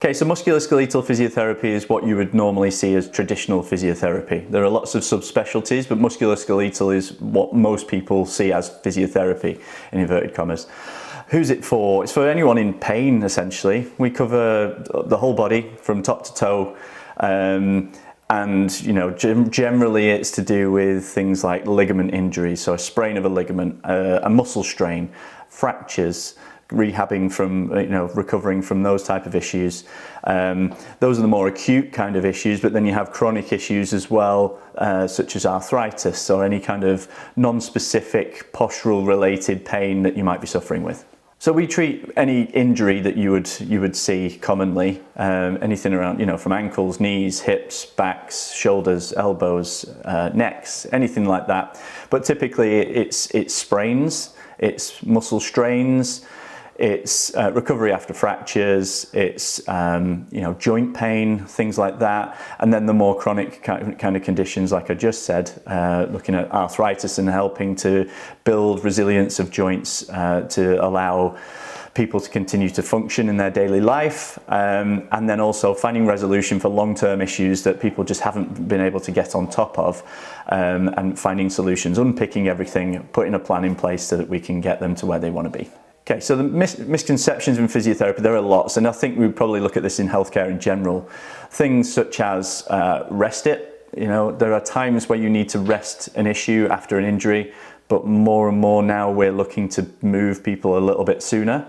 Okay, so musculoskeletal physiotherapy is what you would normally see as traditional physiotherapy. There are lots of subspecialties, but musculoskeletal is what most people see as physiotherapy, in inverted commas. Who's it for? It's for anyone in pain, essentially. We cover the whole body from top to toe. And generally it's to do with things like ligament injuries, so a sprain of a ligament, a muscle strain, fractures, rehabbing from, recovering from those type of issues. Those are the more acute kind of issues, but then you have chronic issues as well, such as arthritis or any kind of non-specific postural related pain that you might be suffering with. So we treat any injury that you would see commonly, anything around, from ankles, knees, hips, backs, shoulders, elbows, necks, anything like that. But typically it's sprains, it's muscle strains, it's recovery after fractures, it's joint pain, things like that, and then the more chronic kind of conditions, like I just said, looking at arthritis and helping to build resilience of joints to allow people to continue to function in their daily life, and then also finding resolution for long-term issues that people just haven't been able to get on top of, and finding solutions, unpicking everything, putting a plan in place so that we can get them to where they want to be. Okay, so the misconceptions in physiotherapy, there are lots, and I think we probably look at this in healthcare in general. Things such as rest it. There are times where you need to rest an issue after an injury, but more and more now we're looking to move people a little bit sooner.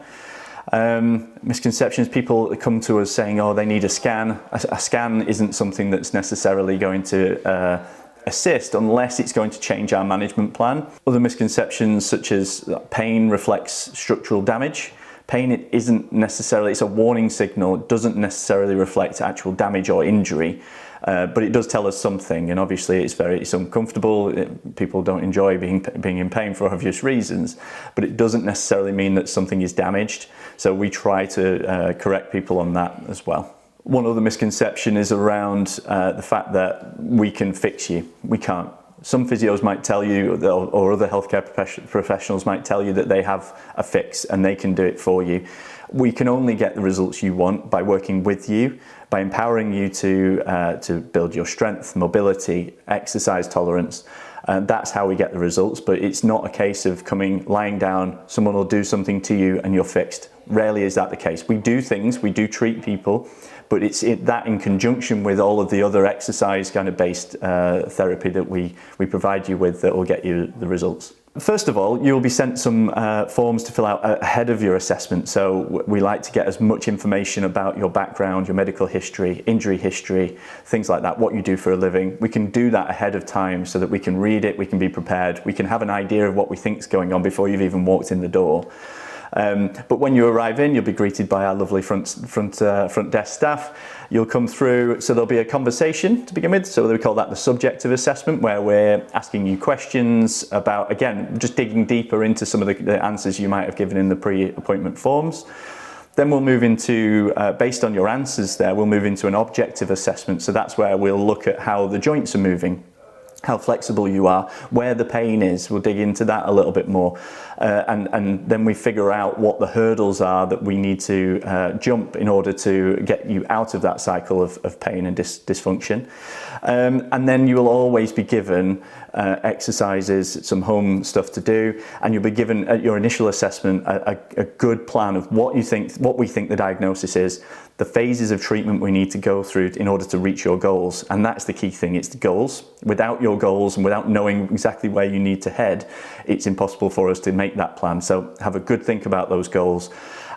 Misconceptions, people come to us saying, oh, they need a scan. A scan isn't something that's necessarily going to assist unless it's going to change our management plan. Other misconceptions such as pain reflects structural damage. Pain isn't necessarily, it's a warning signal, it doesn't necessarily reflect actual damage or injury, but it does tell us something, and obviously it's uncomfortable. People don't enjoy being in pain for obvious reasons, but it doesn't necessarily mean that something is damaged, so we try to correct people on that as well. One other misconception is around the fact that we can fix you. We can't. Some physios might tell you, or other healthcare professionals might tell you that they have a fix and they can do it for you. We can only get the results you want by working with you, by empowering you to build your strength, mobility, exercise tolerance. That's how we get the results, but it's not a case of lying down, someone will do something to you and you're fixed. Rarely is that the case. We do things, we do treat people, but it's that in conjunction with all of the other exercise kind of based therapy that we provide you with that will get you the results. First of all, you'll be sent some forms to fill out ahead of your assessment. So we like to get as much information about your background, your medical history, injury history, things like that, what you do for a living. We can do that ahead of time so that we can read it, we can be prepared, we can have an idea of what we think is going on before you've even walked in the door. But when you arrive in, you'll be greeted by our lovely front desk staff. You'll come through, so there'll be a conversation to begin with. So we call that the subjective assessment, where we're asking you questions about, again, just digging deeper into some of the answers you might have given in the pre-appointment forms. Then we'll move into, based on your answers there, we'll move into an objective assessment. So that's where we'll look at how the joints are moving, how flexible you are, where the pain is. We'll dig into that a little bit more. And then we figure out what the hurdles are that we need to jump in order to get you out of that cycle of pain and dysfunction. And then you will always be given exercises, some home stuff to do, and you'll be given at your initial assessment a good plan of what we think the diagnosis is, the phases of treatment we need to go through in order to reach your goals. And that's the key thing, it's the goals. Without your goals and without knowing exactly where you need to head, it's impossible for us to make that plan. So have a good think about those goals.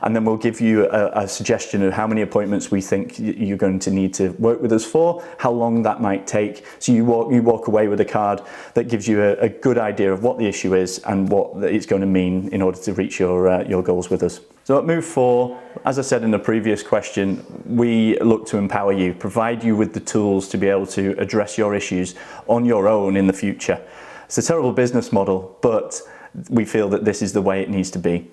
And then we'll give you a suggestion of how many appointments we think you're going to need to work with us for, how long that might take. So you walk away with a card that gives you a good idea of what the issue is and what it's going to mean in order to reach your goals with us. So at Move4, as I said in the previous question, we look to empower you, provide you with the tools to be able to address your issues on your own in the future. It's a terrible business model, but we feel that this is the way it needs to be.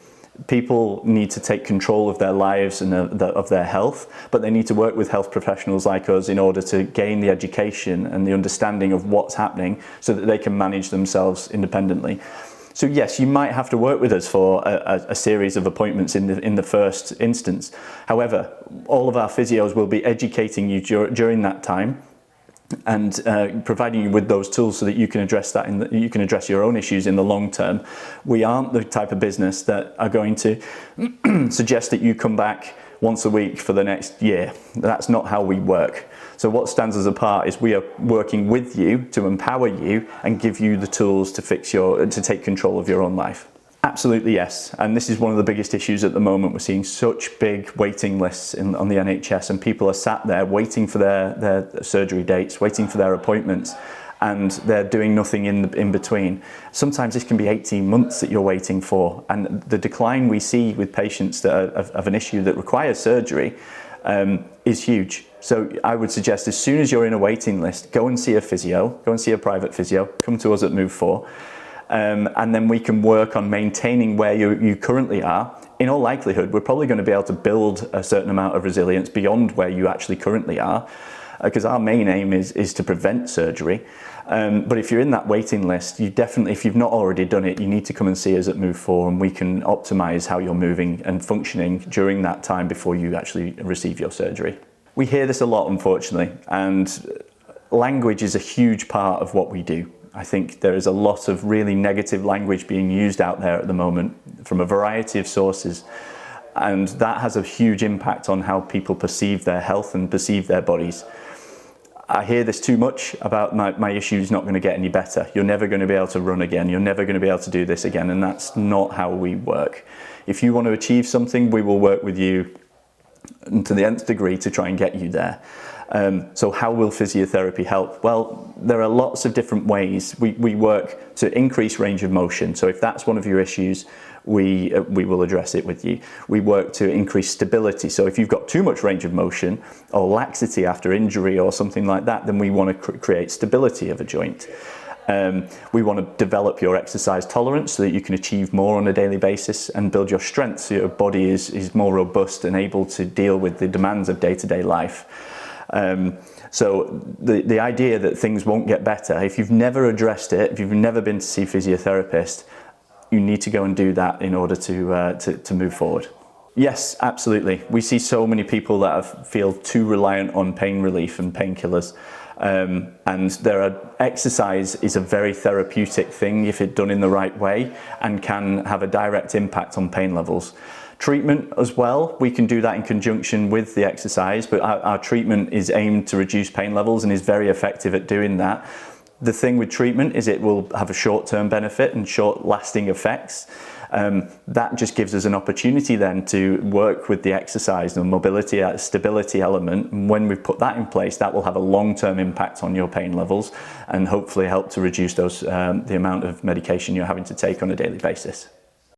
People need to take control of their lives and of their health, but they need to work with health professionals like us in order to gain the education and the understanding of what's happening so that they can manage themselves independently. So yes, you might have to work with us for a series of appointments in the first instance. However, all of our physios will be educating you during that time and providing you with those tools so that you can address that you can address your own issues in the long term. We aren't the type of business that are going to suggest that you come back once a week for the next year. That's not how we work. So what stands us apart is we are working with you to empower you and give you the tools to to take control of your own life. Absolutely yes, and this is one of the biggest issues at the moment. We're seeing such big waiting lists on the NHS, and people are sat there waiting for their surgery dates, waiting for their appointments, and they're doing nothing in between. Sometimes this can be 18 months that you're waiting for, and the decline we see with patients that are of an issue that requires surgery is huge. So I would suggest as soon as you're in a waiting list, go and see a physio, go and see a private physio, come to us at Move4. And then we can work on maintaining where you currently are. In all likelihood, we're probably going to be able to build a certain amount of resilience beyond where you actually currently are, because our main aim is to prevent surgery. But if you're in that waiting list, you definitely, if you've not already done it, you need to come and see us at Move4, and we can optimize how you're moving and functioning during that time before you actually receive your surgery. We hear this a lot, unfortunately, and language is a huge part of what we do. I think there is a lot of really negative language being used out there at the moment from a variety of sources, and that has a huge impact on how people perceive their health and perceive their bodies. I hear this too much about my issue's not going to get any better. You're never going to be able to run again. You're never going to be able to do this again, and that's not how we work. If you want to achieve something, we will work with you to the nth degree to try and get you there. So how will physiotherapy help? Well, there are lots of different ways. We work to increase range of motion. So if that's one of your issues, we will address it with you. We work to increase stability. So if you've got too much range of motion or laxity after injury or something like that, then we want to create stability of a joint. We want to develop your exercise tolerance so that you can achieve more on a daily basis and build your strength so your body is more robust and able to deal with the demands of day-to-day life. So the idea that things won't get better, if you've never addressed it, if you've never been to see a physiotherapist, you need to go and do that in order to move forward. Yes, absolutely. We see so many people that feel too reliant on pain relief and painkillers. And exercise is a very therapeutic thing if it's done in the right way and can have a direct impact on pain levels. Treatment as well, we can do that in conjunction with the exercise, but our treatment is aimed to reduce pain levels and is very effective at doing that. The thing with treatment is it will have a short-term benefit and short-lasting effects. That just gives us an opportunity then to work with the exercise and mobility, stability element. And when we've put that in place, that will have a long-term impact on your pain levels and hopefully help to reduce the amount of medication you're having to take on a daily basis.